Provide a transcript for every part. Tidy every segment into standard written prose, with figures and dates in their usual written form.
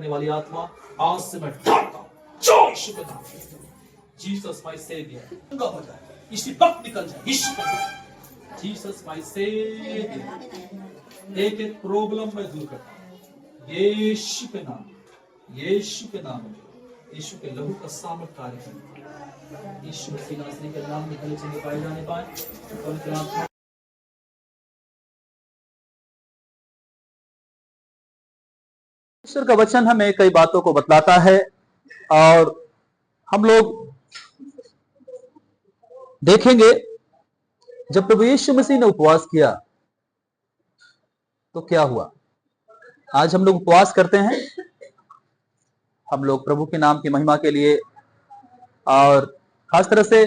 करने वाली आत्मा आज से मैं डालता हूं, जो यीशु के नाम में। जीसस माय सेवियर, चंगा हो जाए, इसी वक्त निकल जाए यीशु के नाम। जीसस माय सेवियर, एक एक प्रॉब्लम में दूर करता हूं यीशु के नाम, यीशु के नाम में। यीशु के लहू का सामर्थ कार्य करें। यीशु मसीह नासरी के नाम में गले चंगे पाए जाने पाए। ईश्वर का वचन हमें कई बातों को बतलाता है और हम लोग देखेंगे जब प्रभु यीशु मसीह ने उपवास किया तो क्या हुआ। आज हम लोग उपवास करते हैं, हम लोग प्रभु के नाम की महिमा के लिए और खास तरह से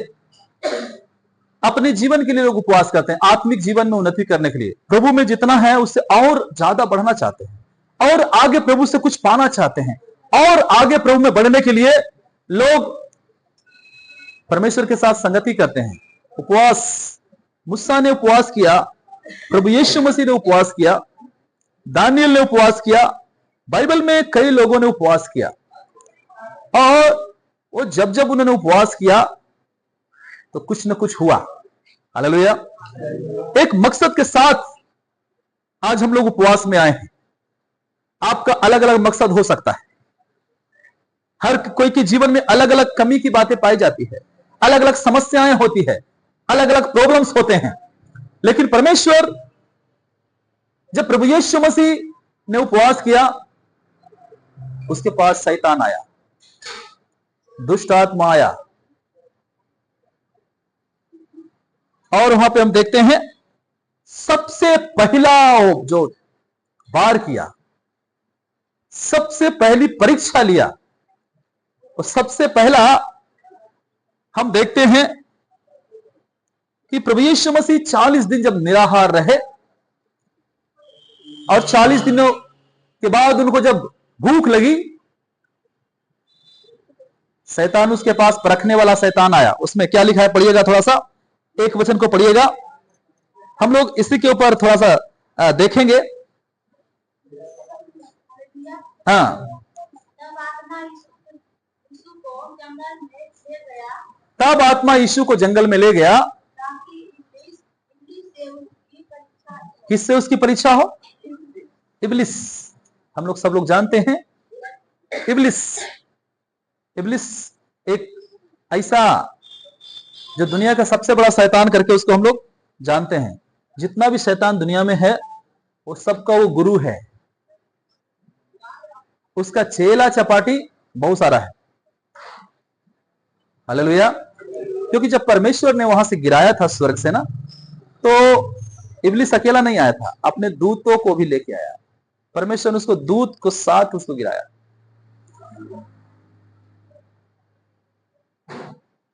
अपने जीवन के लिए लोग उपवास करते हैं, आत्मिक जीवन में उन्नति करने के लिए। प्रभु में जितना है उससे और ज्यादा बढ़ना चाहते हैं और आगे प्रभु से कुछ पाना चाहते हैं और आगे प्रभु में बढ़ने के लिए लोग परमेश्वर के साथ संगति करते हैं। उपवास, मूसा ने उपवास किया, प्रभु यीशु मसीह ने उपवास किया, दानियल ने उपवास किया, बाइबल में कई लोगों ने उपवास किया और वो जब जब उन्होंने उपवास किया तो कुछ न कुछ हुआ। हालेलुया। एक मकसद के साथ आज हम लोग उपवास में आए हैं। आपका अलग अलग मकसद हो सकता है, हर कोई के जीवन में अलग अलग कमी की बातें पाई जाती है, अलग अलग समस्याएं होती है, अलग अलग प्रॉब्लम्स होते हैं। लेकिन परमेश्वर, जब प्रभु यीशु मसीह ने उपवास किया, उसके पास शैतान आया, दुष्ट आत्मा आया और वहां पे हम देखते हैं सबसे पहला जो वार किया, सबसे पहली परीक्षा लिया, और सबसे पहला हम देखते हैं कि प्रभु यीशु मसीह 40 दिन जब निराहार रहे और 40 दिनों के बाद उनको जब भूख लगी, शैतान उसके पास परखने वाला शैतान आया। उसमें क्या लिखा है पढ़िएगा, थोड़ा सा एक वचन को पढ़िएगा, हम लोग इसी के ऊपर थोड़ा सा देखेंगे। हाँ, तब आत्मा यीशु को जंगल में ले गया, किससे उसकी परीक्षा हो? इब्लिस। हम लोग सब लोग जानते हैं इब्लिस एक ऐसा जो दुनिया का सबसे बड़ा शैतान करके उसको हम लोग जानते हैं। जितना भी शैतान दुनिया में है वो सबका वो गुरु है, उसका चेला चपाटी बहुत सारा है। हालेलुया। क्योंकि जब परमेश्वर ने वहां से गिराया था स्वर्ग से ना, तो इब्लिस अकेला नहीं आया था, अपने दूतों को भी लेके आया। परमेश्वर ने उसको दूत को साथ उसको गिराया।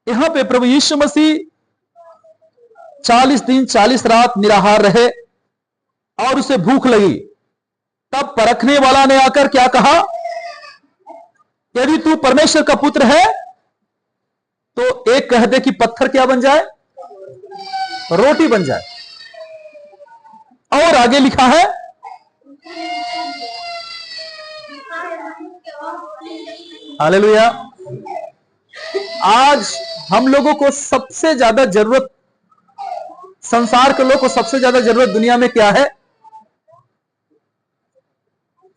यहां पे प्रभु यीशु मसीह 40 दिन 40 रात निराहार रहे और उसे भूख लगी। तब परखने वाला ने आकर क्या कहा? यदि तू परमेश्वर का पुत्र है तो एक कह दे कि पत्थर क्या बन जाए? रोटी बन जाए। और आगे लिखा है, हालेलुया। आज हम लोगों को सबसे ज्यादा जरूरत, संसार के लोग को सबसे ज्यादा जरूरत दुनिया में क्या है?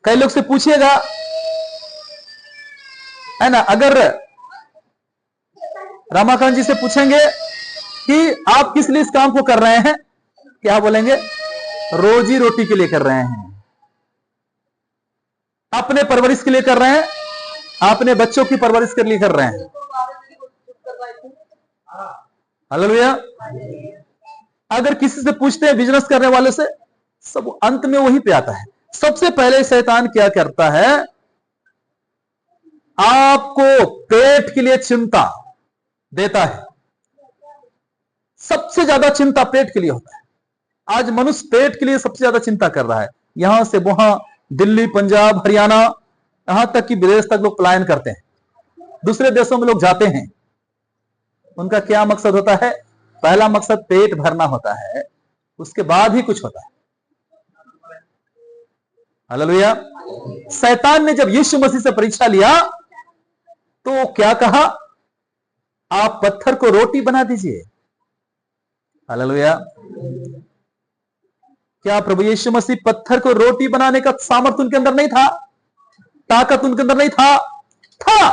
कई लोग से पूछिएगा, है ना, अगर रामाकांत जी से पूछेंगे कि आप किस लिए इस काम को कर रहे हैं, क्या बोलेंगे? रोजी रोटी के लिए कर रहे हैं, अपने परवरिश के लिए कर रहे हैं, अपने बच्चों की परवरिश के लिए कर रहे हैं। हालेलुया। अगर किसी से पूछते हैं बिजनेस करने वाले से, सब अंत में वही पे आता है। सबसे पहले शैतान क्या करता है? आपको पेट के लिए चिंता देता है। सबसे ज्यादा चिंता पेट के लिए होता है। आज मनुष्य पेट के लिए सबसे ज्यादा चिंता कर रहा है। यहां से वहां, दिल्ली, पंजाब, हरियाणा, यहां तक कि विदेश तक लोग पलायन करते हैं, दूसरे देशों में लोग जाते हैं। उनका क्या मकसद होता है? पहला मकसद पेट भरना होता है, उसके बाद ही कुछ होता है। हालेलुया। शैतान ने जब यीशु मसीह से परीक्षा लिया तो क्या कहा? आप पत्थर को रोटी बना दीजिए। हालेलुया। क्या प्रभु यीशु मसीह पत्थर को रोटी बनाने का सामर्थ्य उनके अंदर नहीं था? ताकत उनके अंदर नहीं था? था।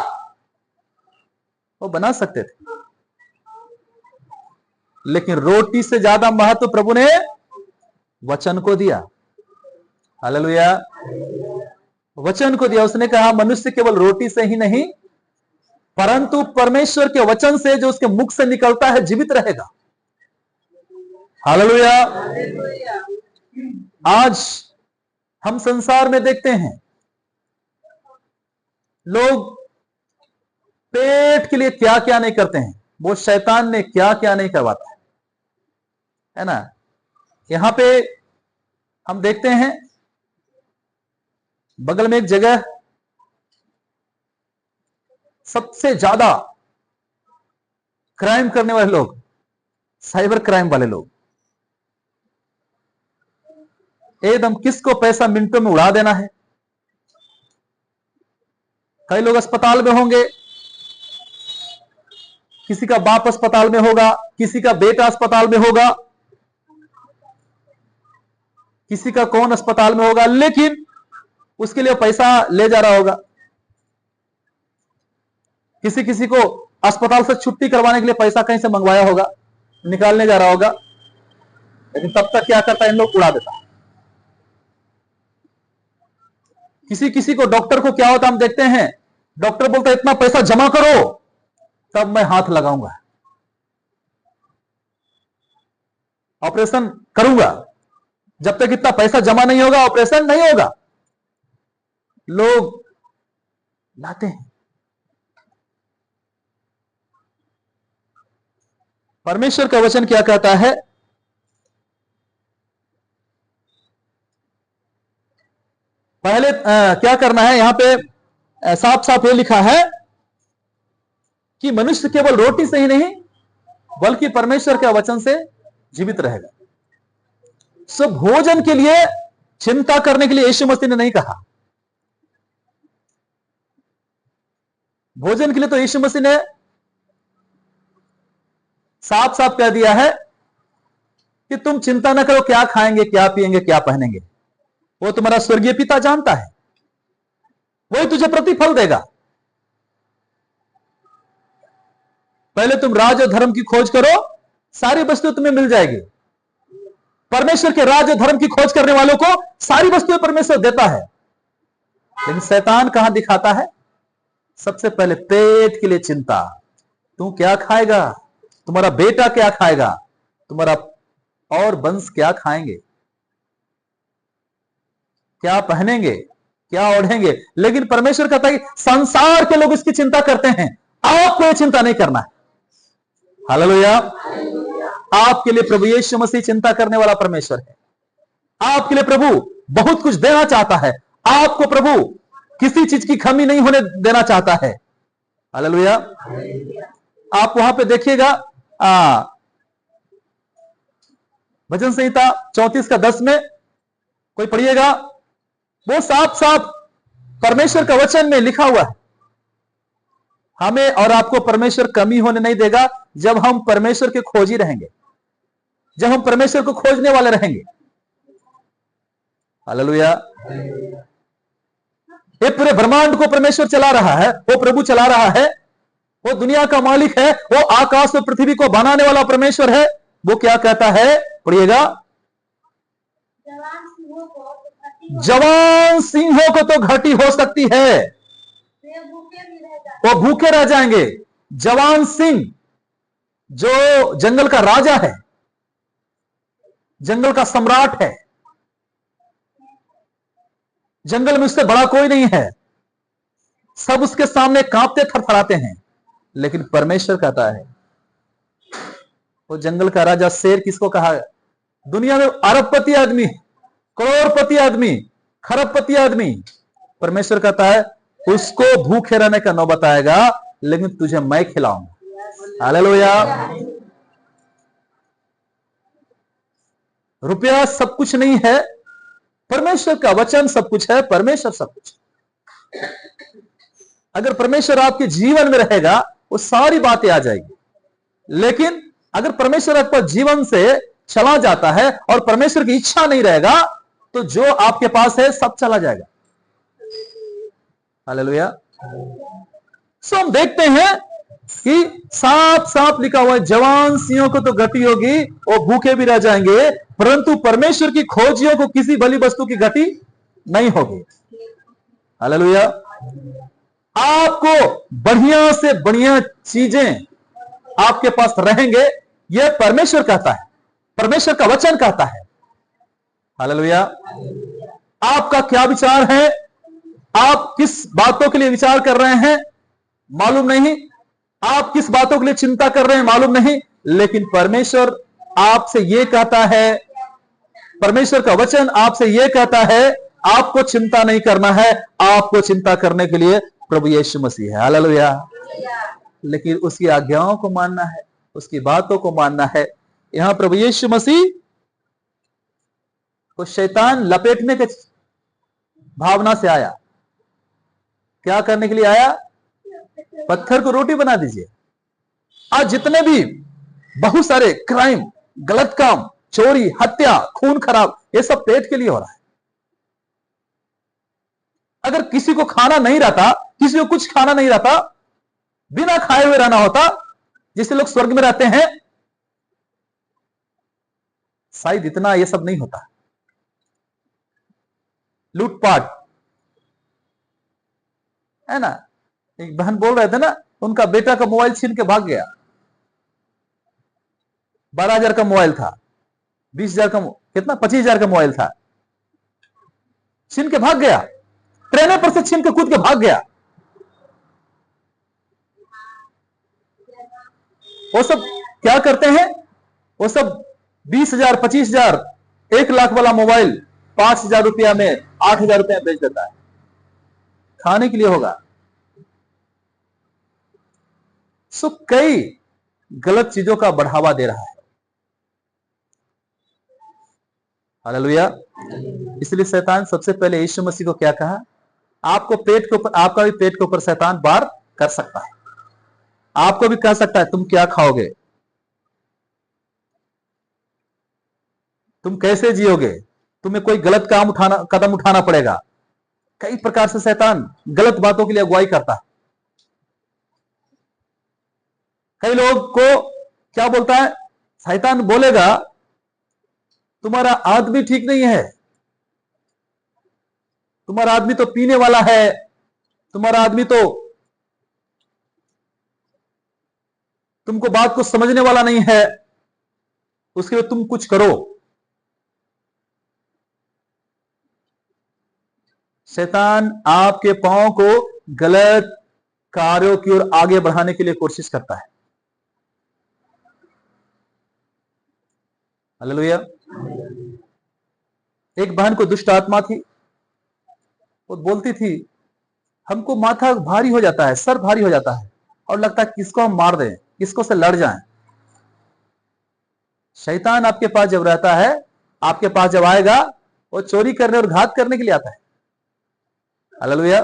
वो बना सकते थे, लेकिन रोटी से ज्यादा महत्व प्रभु ने वचन को दिया। हालेलुया। वचन को दिया। उसने कहा मनुष्य केवल रोटी से ही नहीं परंतु परमेश्वर के वचन से जो उसके मुख से निकलता है जीवित रहेगा। हालेलुया। आज हम संसार में देखते हैं लोग पेट के लिए क्या क्या नहीं करते हैं, वो शैतान ने क्या क्या नहीं करवाता है ना। यहां पे हम देखते हैं बगल में एक जगह सबसे ज्यादा क्राइम करने वाले लोग, साइबर क्राइम वाले लोग, एकदम किसको पैसा मिनटों में उड़ा देना है। कई लोग अस्पताल में होंगे, किसी का बाप अस्पताल में होगा, किसी का बेटा अस्पताल में होगा, किसी का कौन अस्पताल में होगा, लेकिन उसके लिए पैसा ले जा रहा होगा। किसी किसी को अस्पताल से छुट्टी करवाने के लिए पैसा कहीं से मंगवाया होगा, निकालने जा रहा होगा, लेकिन तब तक क्या करता है, इन लोग उड़ा देता। किसी किसी को, डॉक्टर को क्या होता हम देखते हैं, डॉक्टर बोलता है इतना पैसा जमा करो तब मैं हाथ लगाऊंगा, ऑपरेशन करूंगा। जब तक इतना पैसा जमा नहीं होगा ऑपरेशन नहीं होगा। लोग लाते हैं। परमेश्वर का वचन क्या कहता है? पहले क्या करना है, यहां पे साफ साफ ये लिखा है कि मनुष्य केवल रोटी से ही नहीं बल्कि परमेश्वर के वचन से जीवित रहेगा। सब भोजन के लिए चिंता करने के लिए यीशु मसीह ने नहीं कहा। भोजन के लिए तो यीशु मसीह ने साफ साफ कह दिया है कि तुम चिंता ना करो क्या खाएंगे, क्या पिएंगे, क्या पहनेंगे, वो तुम्हारा स्वर्गीय पिता जानता है, वही तुझे प्रतिफल देगा। पहले तुम राज और धर्म की खोज करो, सारी वस्तुएं तुम्हें मिल जाएगी। परमेश्वर के राज और धर्म की खोज करने वालों को सारी वस्तुएं परमेश्वर देता है। लेकिन शैतान कहां दिखाता है? सबसे पहले पेट के लिए चिंता। तू क्या खाएगा, तुम्हारा बेटा क्या खाएगा, तुम्हारा और वंश क्या खाएंगे, क्या पहनेंगे, क्या ओढ़ेंगे। लेकिन परमेश्वर कहता है कि संसार के लोग इसकी चिंता करते हैं, आपको यह चिंता नहीं करना है। हालेलुया। आपके लिए प्रभु यीशु मसीह चिंता करने वाला परमेश्वर है। आपके लिए प्रभु बहुत कुछ देना चाहता है। आपको प्रभु किसी चीज की कमी नहीं होने देना चाहता है। हालेलुया। आप वहां पे देखिएगा भजन संहिता 34:10 में कोई पढ़िएगा, वो साफ साफ परमेश्वर का वचन में लिखा हुआ है। हमें और आपको परमेश्वर कमी होने नहीं देगा जब हम परमेश्वर के खोजी रहेंगे, जब हम परमेश्वर को खोजने वाले रहेंगे। हालेलुया। ये पूरे ब्रह्मांड को परमेश्वर चला रहा है, वो प्रभु चला रहा है, वो दुनिया का मालिक है, वो आकाश और पृथ्वी को बनाने वाला परमेश्वर है। वो क्या कहता है, पढ़िएगा, जवान सिंहों को तो घटी हो सकती है, वो भूखे रह जाएंगे। जवान सिंह जो जंगल का राजा है, जंगल का सम्राट है, जंगल में उससे बड़ा कोई नहीं है, सब उसके सामने कांपते थरथराते हैं। लेकिन परमेश्वर कहता है, वो जंगल का राजा शेर किसको कहा? दुनिया में अरबपति आदमी, करोड़पति आदमी, खरबपति आदमी, परमेश्वर कहता है उसको भूखे रहने का नौबत आएगा, लेकिन तुझे मैं खिलाऊंगा। हालेलुया। रुपया सब कुछ नहीं है, परमेश्वर का वचन सब कुछ है, परमेश्वर सब कुछ है। अगर परमेश्वर आपके जीवन में रहेगा वो सारी बातें आ जाएगी। लेकिन अगर परमेश्वर आपका जीवन से चला जाता है और परमेश्वर की इच्छा नहीं रहेगा तो जो आपके पास है सब चला जाएगा। हालेलुया। सो हम देखते हैं कि साफ साफ लिखा हुआ है, जवान सिंहों को तो गति होगी, वो भूखे भी रह जाएंगे, परंतु परमेश्वर की खोजियों को किसी बली वस्तु की गति नहीं होगी। हालेलुया। आपको बढ़िया से बढ़िया चीजें आपके पास रहेंगे, यह परमेश्वर कहता है, परमेश्वर का वचन कहता है। हालेलुया। आपका क्या विचार है, आप किस बातों के लिए विचार कर रहे हैं मालूम नहीं, आप किस बातों के लिए चिंता कर रहे हैं मालूम नहीं, लेकिन परमेश्वर आपसे यह कहता है, परमेश्वर का वचन आपसे यह कहता है, आपको चिंता नहीं करना है, आपको चिंता करने के लिए प्रभु यीशु मसीह है। हालेलुया। लेकिन उसकी आज्ञाओं को मानना है, उसकी बातों को मानना है। यहां प्रभु यीशु मसीह को शैतान लपेटने के भावना से आया। क्या करने के लिए आया? पत्थर को रोटी बना दीजिए। आज जितने भी बहुत सारे क्राइम, गलत काम, चोरी, हत्या, खून खराब, ये सब पेट के लिए हो रहा है। अगर किसी को खाना नहीं रहता, किसी को कुछ खाना नहीं रहता, बिना खाए हुए रहना होता, जिससे लोग स्वर्ग में रहते हैं, शायद इतना ये सब नहीं होता। लूटपाट है ना। एक बहन बोल रहे थे ना, उनका बेटा का मोबाइल छीन के भाग गया। 12,000 का मोबाइल था, 20,000 का, कितना 25,000 का मोबाइल था, छीन के भाग गया। ट्रेन पर से छीन के कूद के भाग गया। वो सब क्या करते हैं? वो सब 20,000, 25,000, 1,00,000 वाला मोबाइल 5,000 रुपया में, 8,000 रुपया बेच देता है, खाने के लिए होगा। सो कई गलत चीजों का बढ़ावा दे रहा है। हालेलुया। इसलिए शैतान सबसे पहले यीशु मसीह को क्या कहा? आपको पेट के ऊपर, आपका भी पेट के ऊपर शैतान वार कर सकता है। आपको भी कह सकता है तुम क्या खाओगे, तुम कैसे जियोगे, तुम्हें कोई गलत कदम उठाना पड़ेगा। कई प्रकार से शैतान गलत बातों के लिए अगुवाई करता है। कई लोग को क्या बोलता है? शैतान बोलेगा तुम्हारा आदमी ठीक नहीं है, तुम्हारा आदमी तो पीने वाला है, तुम्हारा आदमी तो तुमको बात को समझने वाला नहीं है, उसके लिए तुम कुछ करो। शैतान आपके पांव को गलत कार्यों की ओर आगे बढ़ाने के लिए कोशिश करता है। हालेलुया। एक बहन को दुष्ट आत्मा थी, वो बोलती थी हमको माथा भारी हो जाता है, सर भारी हो जाता है, और लगता है किसको हम मार दें, किसको से लड़ जाएं। शैतान आपके पास जब रहता है, आपके पास जब आएगा, वो चोरी करने और घात करने के लिए आता है। हालेलुया।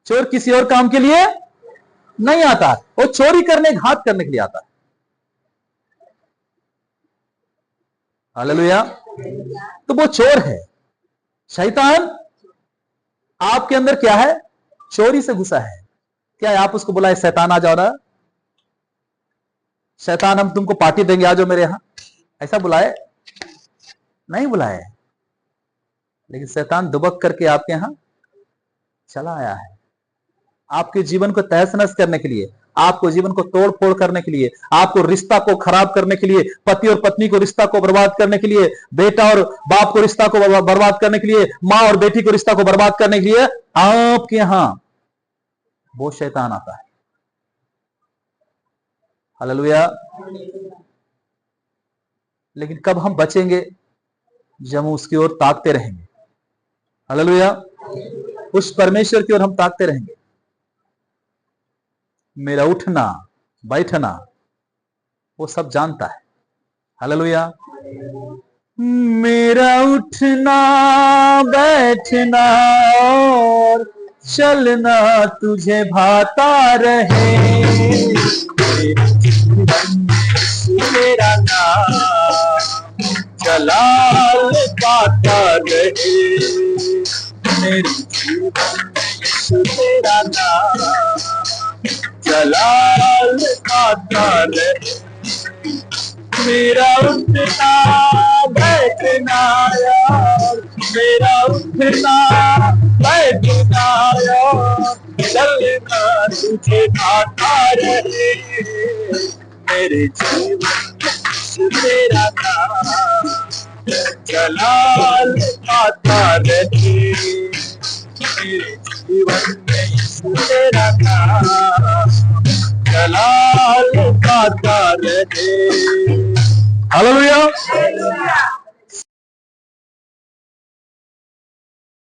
चोर किसी और काम के लिए नहीं आता, वो चोरी करने, घात करने के लिए आता है। हालेलुया। तो वो चोर है। शैतान आपके अंदर क्या है? चोरी से घुसा है। क्या आप उसको बुलाए शैतान आ जाओ ना, शैतान हम तुमको पार्टी देंगे, आ जाओ मेरे यहां, ऐसा बुलाए? नहीं बुलाए। लेकिन शैतान दुबक करके आपके यहां चला आया है, आपके जीवन को तहस नहस करने के लिए, आपको जीवन को तोड़ फोड़ करने के लिए, आपको रिश्ता को खराब करने के लिए, पति और पत्नी को रिश्ता को बर्बाद करने के लिए, बेटा और बाप को रिश्ता को बर्बाद करने के लिए, मां और बेटी को रिश्ता को बर्बाद करने के लिए आपके यहां वो शैतान आता है। हालेलुया। लेकिन कब हम बचेंगे? जब हम उसकी ओर ताकते रहेंगे। हालेलुया। उस परमेश्वर की ओर हम ताकते रहेंगे। मेरा उठना बैठना वो सब जानता है। हालेलुया। मेरा उठना बैठना और चलना तुझे भाता रहे, मेरे जीवन में तेरा नाम जलाल पाता रहे, मेरे जीवन में तेरा नाम जलाल पाता रहे। मेरा उठना बैठना यार, मेरा उठना बैठना यार, चलना तुझे भाता रहे, मेरे जीवन में तेरा नाम जलाल पाता रहे, मेरे जीवन में तेरा नाम जलाल पाता रहे। हालेलुया।